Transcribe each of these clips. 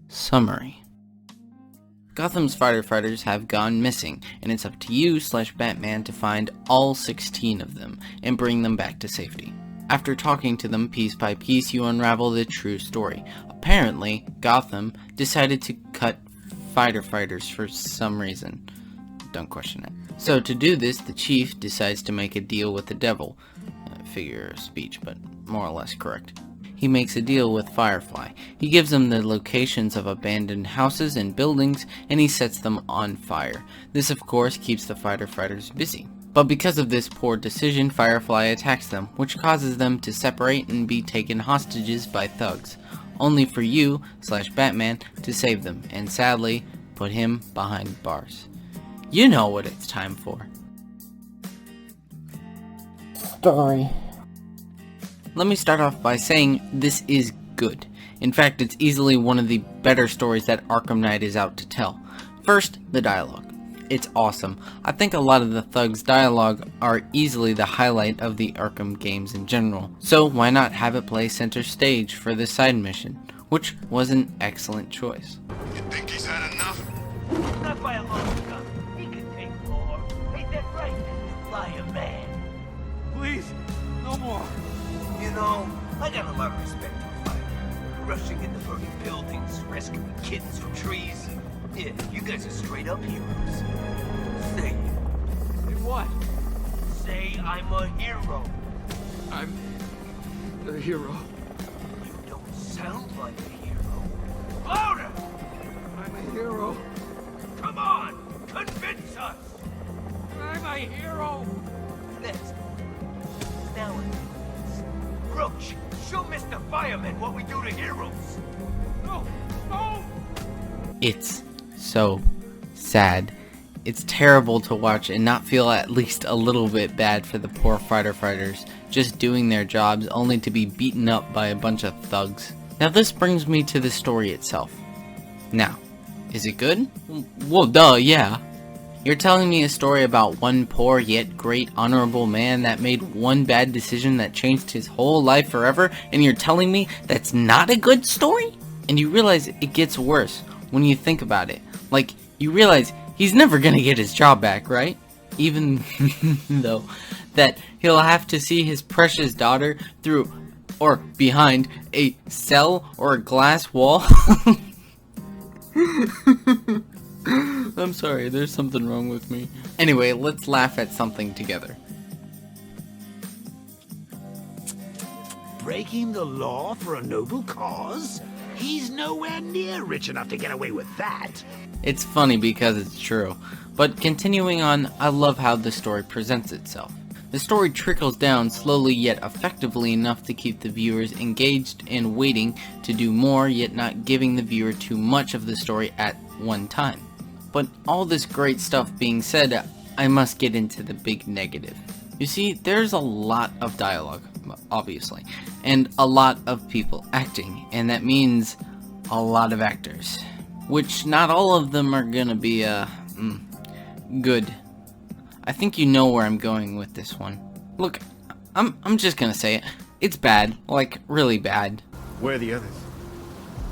Summary. Gotham's firefighters have gone missing, and it's up to you/Batman to find all 16 of them and bring them back to safety. After talking to them piece by piece, you unravel the true story. Apparently, Gotham decided to cut firefighters for some reason. Don't question it. So to do this, the chief decides to make a deal with the devil. Figure of speech, but more or less correct. He makes a deal with Firefly. He gives them the locations of abandoned houses and buildings, and he sets them on fire. This of course keeps the firefighters busy. But because of this poor decision, Firefly attacks them, which causes them to separate and be taken hostages by thugs, only for you/Batman to save them, and sadly, put him behind bars. You know what it's time for. Story. Let me start off by saying this is good. In fact, it's easily one of the better stories that Arkham Knight is out to tell. First, the dialogue. It's awesome. I think a lot of the thugs' dialogue are easily the highlight of the Arkham games in general, so why not have it play center stage for this side mission, which was an excellent choice. You think he's had enough? Not by a long shot. He can take more. Ain't that right, Liar Man? Please, no more. You know, I got a lot of respect for fire. Rushing into burning buildings, rescuing kittens from trees. Yeah, you guys are straight up heroes. Say it. Say what? Say I'm a hero. I'm the hero. You don't sound like a hero. Louder! I'm a hero. Come on! Convince us! I'm a hero. Let's now Roach, show Mr. Fireman what we do to heroes! No, no! It's so sad. It's terrible to watch and not feel at least a little bit bad for the poor firefighters just doing their jobs only to be beaten up by a bunch of thugs. Now this brings me to the story itself. Now, is it good? Well, duh, yeah. You're telling me a story about one poor yet great honorable man that made one bad decision that changed his whole life forever, and you're telling me that's not a good story? And you realize it gets worse when you think about it. Like, you realize he's never gonna get his job back, right? Even though that he'll have to see his precious daughter through or behind a cell or a glass wall. I'm sorry, there's something wrong with me. Anyway, let's laugh at something together. Breaking the law for a noble cause? He's nowhere near rich enough to get away with that. It's funny because it's true. But continuing on, I love how the story presents itself. The story trickles down slowly yet effectively enough to keep the viewers engaged and waiting to do more, yet not giving the viewer too much of the story at one time. But all this great stuff being said, I must get into the big negative. You see, there's a lot of dialogue, obviously, and a lot of people acting, and that means a lot of actors, which not all of them are gonna be, good. I think you know where I'm going with this one. Look, I'm just gonna say it. It's bad, like really bad. Where are the others?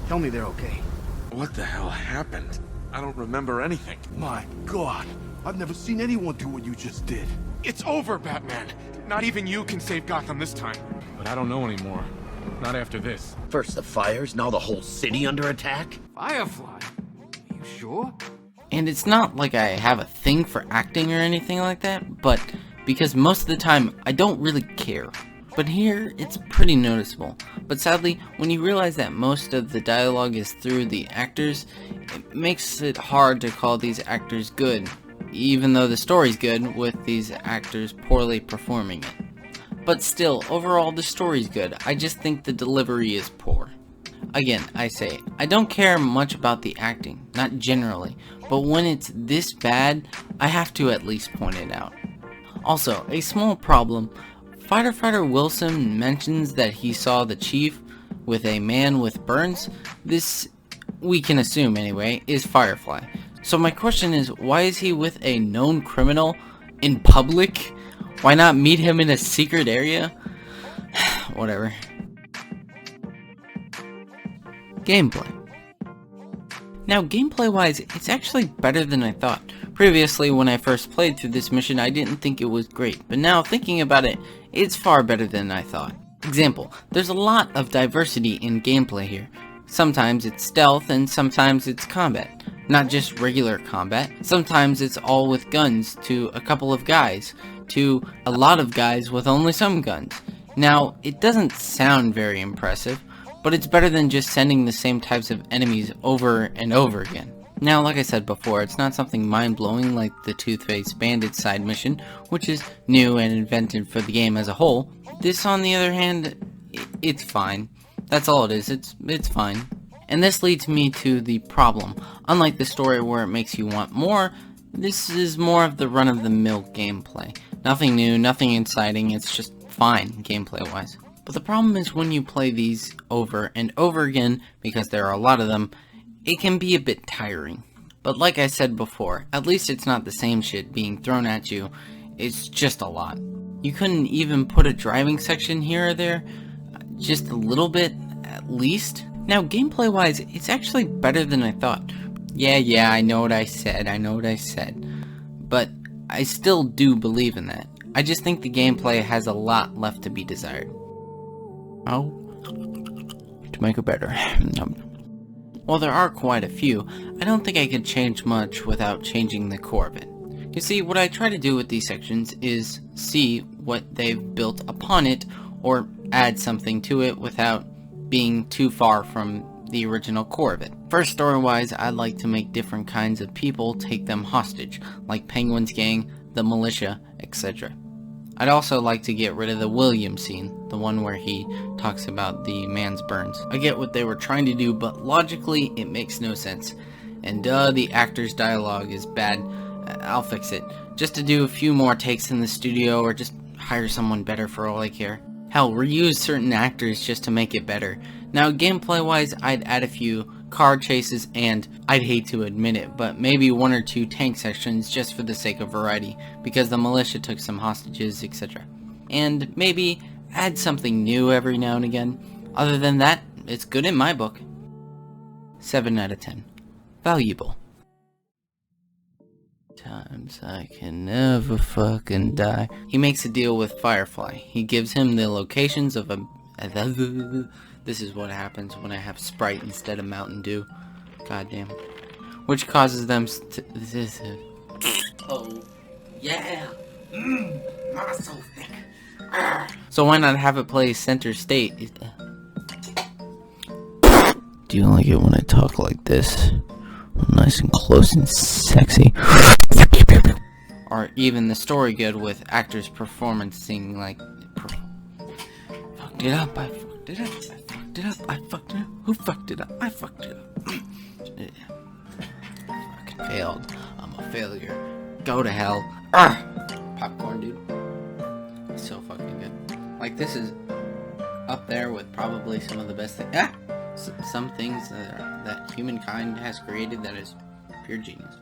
Tell me they're okay. What the hell happened? I don't remember anything. My God, I've never seen anyone do what you just did. It's over, Batman. Not even you can save Gotham this time. But I don't know anymore. Not after this. First the fires, now the whole city under attack? Firefly? You sure? And it's not like I have a thing for acting or anything like that, but because most of the time I don't really care. But here, it's pretty noticeable. But sadly, when you realize that most of the dialogue is through the actors, it makes it hard to call these actors good, even though the story's good with these actors poorly performing it. But still, overall the story's good, I just think the delivery is poor. Again, I say, I don't care much about the acting, not generally, but when it's this bad, I have to at least point it out. Also, a small problem, Firefighter Wilson mentions that he saw the chief with a man with burns. This, we can assume anyway, is Firefly. So my question is, why is he with a known criminal in public? Why not meet him in a secret area? Whatever. Gameplay. Now, gameplay-wise, it's actually better than I thought. Previously, when I first played through this mission, I didn't think it was great, but now, thinking about it, it's far better than I thought. Example, there's a lot of diversity in gameplay here. Sometimes it's stealth, and sometimes it's combat. Not just regular combat, sometimes it's all with guns to a couple of guys, to a lot of guys with only some guns. Now, it doesn't sound very impressive, but it's better than just sending the same types of enemies over and over again. Now, like I said before, it's not something mind-blowing like the Toothpaste Bandit side mission, which is new and invented for the game as a whole. This, on the other hand, it's fine. That's all it is, it's fine. And this leads me to the problem. Unlike the story where it makes you want more, this is more of the run-of-the-mill gameplay. Nothing new, nothing exciting, it's just fine gameplay-wise. But the problem is when you play these over and over again, because there are a lot of them, it can be a bit tiring. But like I said before, at least it's not the same shit being thrown at you, it's just a lot. You couldn't even put a driving section here or there, just a little bit, at least. Now, gameplay-wise, it's actually better than I thought. Yeah, I know what I said, but I still do believe in that. I just think the gameplay has a lot left to be desired. Oh, to make it better. While there are quite a few, I don't think I could change much without changing the core of it. You see, what I try to do with these sections is see what they've built upon it, or add something to it without being too far from the original core of it. First, story-wise, I'd like to make different kinds of people take them hostage, like Penguin's gang, the militia, etc. I'd also like to get rid of the William scene, the one where he talks about the man's burns. I get what they were trying to do, but logically, it makes no sense. And the actor's dialogue is bad. I'll fix it. Just to do a few more takes in the studio, or just hire someone better for all I care. Hell, reuse certain actors just to make it better. Now, gameplay-wise, I'd add a few car chases and, I'd hate to admit it, but maybe 1 or 2 tank sections just for the sake of variety, because the militia took some hostages, etc. And maybe add something new every now and again. Other than that, it's good in my book. 7 out of 10. Valuable. Times I can never fucking die. He makes a deal with Firefly. He gives him the locations of a... This is what happens when I have Sprite instead of Mountain Dew. God damn it. Which causes them to... Oh, yeah! Not so thick. So why not have it play center state? Do you like it when I talk like this? Nice and close and sexy. Or even the story good with actors performing like... Fucked it up, I fucked it up, I fucked it up, I fucked it up. Who fucked it up? I fucked it up. Fucking failed. I'm a failure. Go to hell. Popcorn, dude. So fucking good. Like, this is up there with probably some of the best things. Some things that humankind has created that is pure genius.